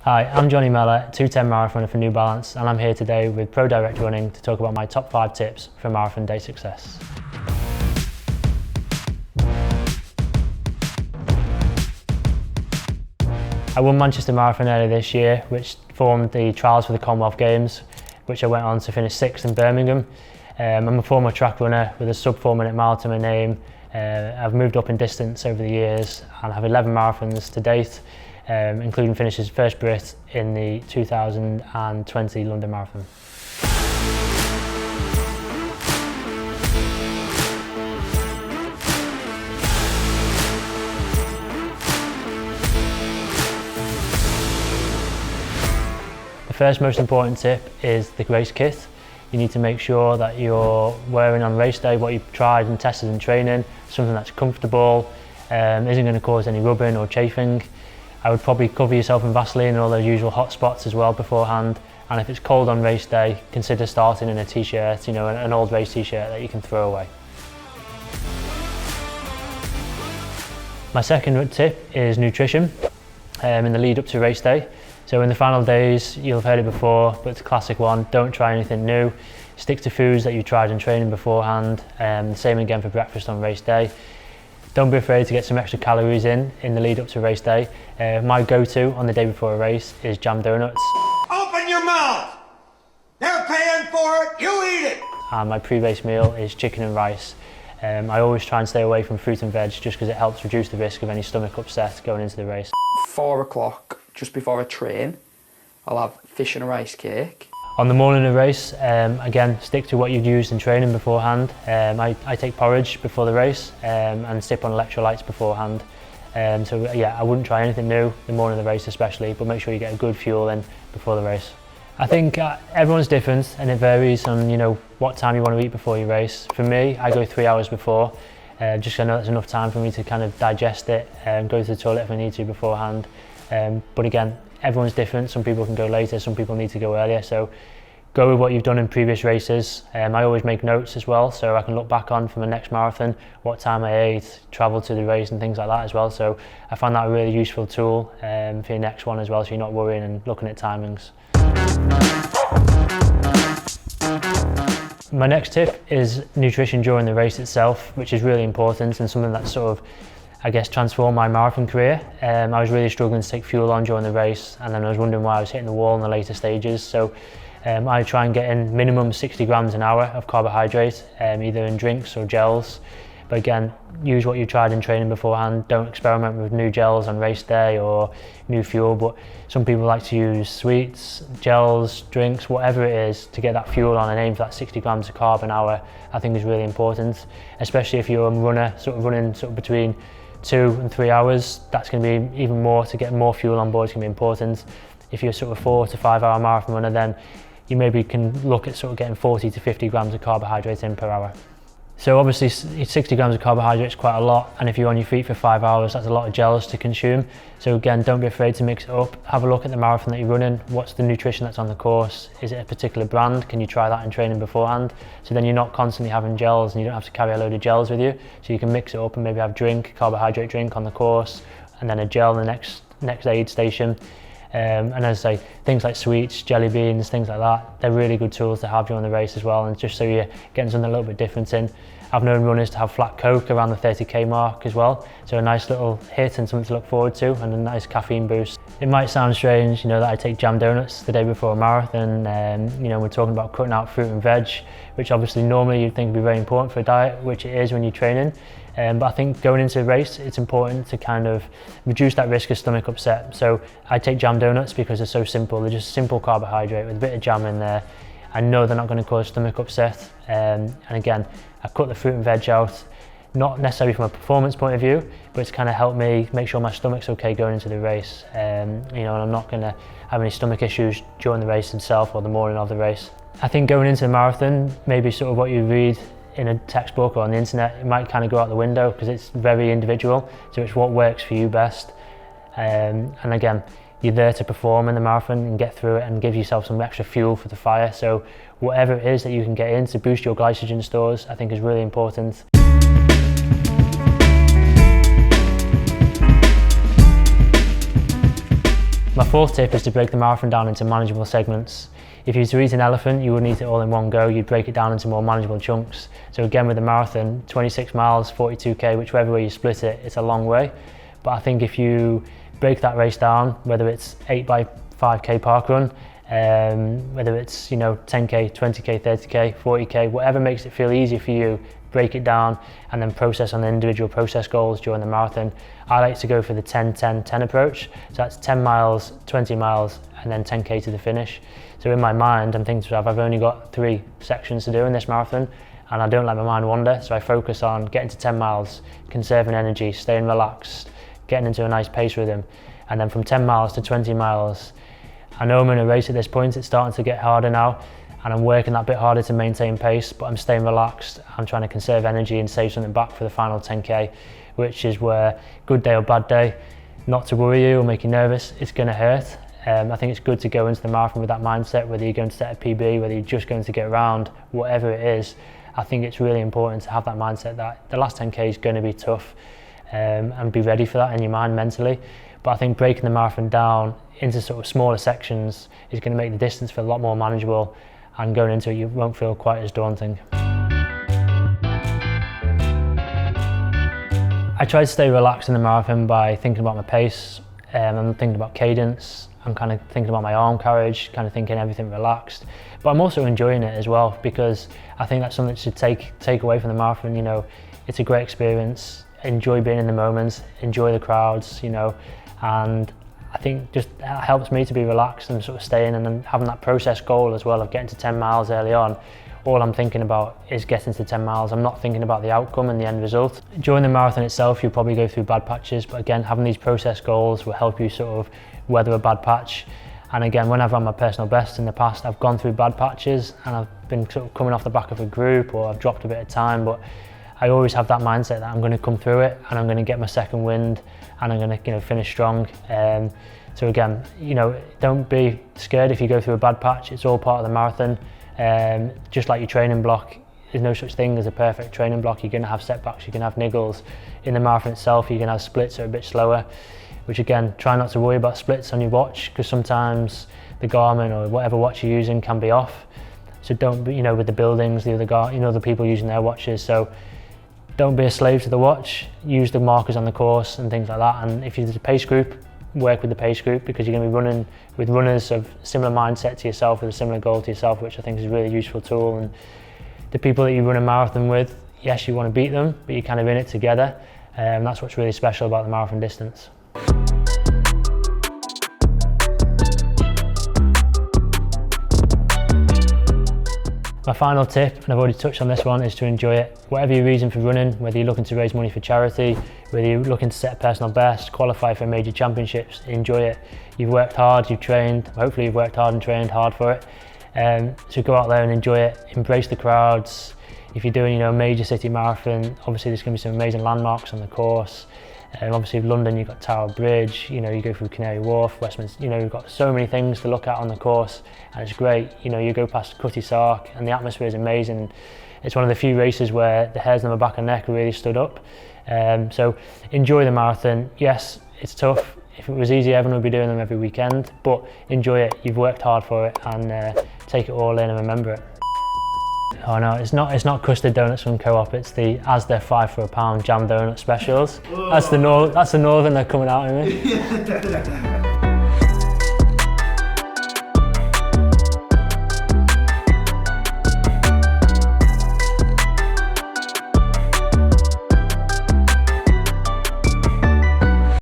Hi, I'm Johnny Mellor, 210 marathoner for New Balance, and I'm here today with Pro Direct Running to talk about my top 5 tips for marathon day success. I won Manchester Marathon earlier this year, which formed the trials for the Commonwealth Games, which I went on to finish 6th in Birmingham. I'm a former track runner with a sub 4-minute mile to my name. I've moved up in distance over the years and have 11 marathons to date, including finishing first Brit in the 2020 London Marathon. The first most important tip is the race kit. You need to make sure that you're wearing on race day what you've tried and tested in training, something that's comfortable, isn't going to cause any rubbing or chafing. I would probably cover yourself in Vaseline and all those usual hot spots as well beforehand. And if it's cold on race day, consider starting in a t-shirt, an old race t-shirt that you can throw away. My second tip is nutrition in the lead up to race day. So in the final days, you'll have heard it before, but it's a classic one. Don't try anything new. Stick to foods that you tried in training beforehand. Same again for breakfast on race day. Don't be afraid to get some extra calories in the lead up to race day. My go-to on the day before a race is jam donuts. Open your mouth! They're paying for it, you eat it! And my pre-race meal is chicken and rice. I always try and stay away from fruit and veg just because it helps reduce the risk of any stomach upset going into the race. 4 o'clock, just before I train, I'll have fish and a rice cake. On the morning of the race, again, stick to what you've used in training beforehand. I take porridge before the race and sip on electrolytes beforehand. So yeah, I wouldn't try anything new the morning of the race especially, but make sure you get a good fuel in before the race. I think everyone's different and it varies on what time you want to eat before your race. For me, I go 3 hours before, just so I know that's enough time for me to kind of digest it and go to the toilet if I need to beforehand. But again, everyone's different. Some people can go later, some people need to go earlier. So go with what you've done in previous races. I always make notes as well, so I can look back on for my next marathon, what time I ate, travel to the race and things like that as well. So I find that a really useful tool for your next one as well, so you're not worrying and looking at timings. My next tip is nutrition during the race itself, which is really important and something that's sort of, I guess, transformed my marathon career. I was really struggling to take fuel on during the race, and then I was wondering why I was hitting the wall in the later stages. So I try and get in minimum 60 grams an hour of carbohydrate, either in drinks or gels. But again, use what you tried in training beforehand. Don't experiment with new gels on race day or new fuel, but some people like to use sweets, gels, drinks, whatever it is to get that fuel on and aim for that 60 grams of carb an hour. I think is really important, especially if you're a runner, running between 2 and 3 hours. That's going to be even more, to get more fuel on board is going to be important. If you're a 4 to 5 hour marathon runner, then you maybe can look at getting 40 to 50 grams of carbohydrate in per hour. So obviously 60 grams of carbohydrate is quite a lot, and if you're on your feet for 5 hours, that's a lot of gels to consume. So again, don't be afraid to mix it up. Have a look at the marathon that you're running. What's the nutrition that's on the course? Is it a particular brand? Can you try that in training beforehand? So then you're not constantly having gels and you don't have to carry a load of gels with you. So you can mix it up and maybe have carbohydrate drink on the course, and then a gel in the next aid station. And as I say, things like sweets, jelly beans, things like that, they're really good tools to have during the race as well, and just so you're getting something a little bit different in. I've known runners to have flat Coke around the 30k mark as well, so a nice little hit and something to look forward to, and a nice caffeine boost. It might sound strange, that I take jam donuts the day before a marathon. We're talking about cutting out fruit and veg, which obviously normally you'd think would be very important for a diet, which it is when you're training. But I think going into a race, it's important to kind of reduce that risk of stomach upset. So I take jam donuts because they're so simple. They're just simple carbohydrate with a bit of jam in there. I know they're not going to cause stomach upset. And again, I cut the fruit and veg out, not necessarily from a performance point of view, but it's kind of helped me make sure my stomach's okay going into the race. And I'm not going to have any stomach issues during the race itself or the morning of the race. I think going into the marathon, maybe what you read in a textbook or on the internet, it might kind of go out the window because it's very individual. So it's what works for you best. And again, you're there to perform in the marathon and get through it and give yourself some extra fuel for the fire. So whatever it is that you can get in to boost your glycogen stores, I think is really important. My fourth tip is to break the marathon down into manageable segments. If you were to eat an elephant, you wouldn't eat it all in one go, you'd break it down into more manageable chunks. So again, with the marathon, 26 miles, 42k, whichever way you split it, it's a long way. But I think if you break that race down, whether it's 8 by 5k park run, whether it's 10k, 20k, 30k, 40k, whatever makes it feel easier for you, break it down and then process on the individual process goals during the marathon. I like to go for the 10-10-10 approach. So that's 10 miles, 20 miles, and then 10k to the finish. So in my mind, I'm thinking to myself, I've only got 3 sections to do in this marathon, and I don't let my mind wander. So I focus on getting to 10 miles, conserving energy, staying relaxed, getting into a nice pace rhythm. And then from 10 miles to 20 miles, I know I'm in a race at this point, it's starting to get harder now, and I'm working that bit harder to maintain pace, but I'm staying relaxed. I'm trying to conserve energy and save something back for the final 10k, which is where, good day or bad day, not to worry you or make you nervous, it's going to hurt. I think it's good to go into the marathon with that mindset, whether you're going to set a PB, whether you're just going to get around, whatever it is. I think it's really important to have that mindset that the last 10k is going to be tough, and be ready for that in your mind mentally. But I think breaking the marathon down into sort of smaller sections is going to make the distance feel a lot more manageable, and going into it you won't feel quite as daunting. I try to stay relaxed in the marathon by thinking about my pace, I'm thinking about cadence, I'm kind of thinking about my arm carriage, kind of thinking everything relaxed. But I'm also enjoying it as well, because I think that's something that should take away from the marathon. It's a great experience, enjoy being in the moments, enjoy the crowds, and I think just that helps me to be relaxed and sort of staying, and then having that process goal as well of getting to 10 miles early on. All I'm thinking about is getting to 10 miles. I'm not thinking about the outcome and the end result. During the marathon itself, you'll probably go through bad patches, but again, having these process goals will help you sort of weather a bad patch. And again, when I've run my personal best in the past, I've gone through bad patches and I've been sort of coming off the back of a group, or I've dropped a bit of time, but I always have that mindset that I'm going to come through it and I'm going to get my second wind and I'm going to finish strong. So again, don't be scared if you go through a bad patch. It's all part of the marathon. Just like your training block, there's no such thing as a perfect training block. You're going to have setbacks, you're going to have niggles. In the marathon itself, you're going to have splits that are a bit slower, which again, try not to worry about splits on your watch, because sometimes the Garmin or whatever watch you're using can be off. So don't be, with the buildings, the other people using their watches. So don't be a slave to the watch. Use the markers on the course and things like that. And if you're a pace group, work with the pace group, because you're going to be running with runners of similar mindset to yourself, with a similar goal to yourself, which I think is a really useful tool. And the people that you run a marathon with, yes, you want to beat them, but you're kind of in it together. And that's what's really special about the marathon distance. My final tip, and I've already touched on this one, is to enjoy it. Whatever your reason for running, whether you're looking to raise money for charity, whether you're looking to set a personal best, qualify for major championships, enjoy it. You've worked hard, you've trained, hopefully you've worked hard and trained hard for it. So go out there and enjoy it, embrace the crowds. If you're doing a major city marathon, obviously there's going to be some amazing landmarks on the course. Obviously in London you've got Tower Bridge, you go through Canary Wharf, Westminster, you've got so many things to look at on the course, and it's great. You go past Cutty Sark and the atmosphere is amazing. It's one of the few races where the hairs on my back and neck really stood up. So enjoy the marathon. Yes, it's tough. If it was easy, everyone would be doing them every weekend, but enjoy it. You've worked hard for it, and take it all in and remember it. Oh no, it's not custard donuts from Co-op, it's the Asda 5 for £1 jam donut specials. That's the northern they're coming out in me.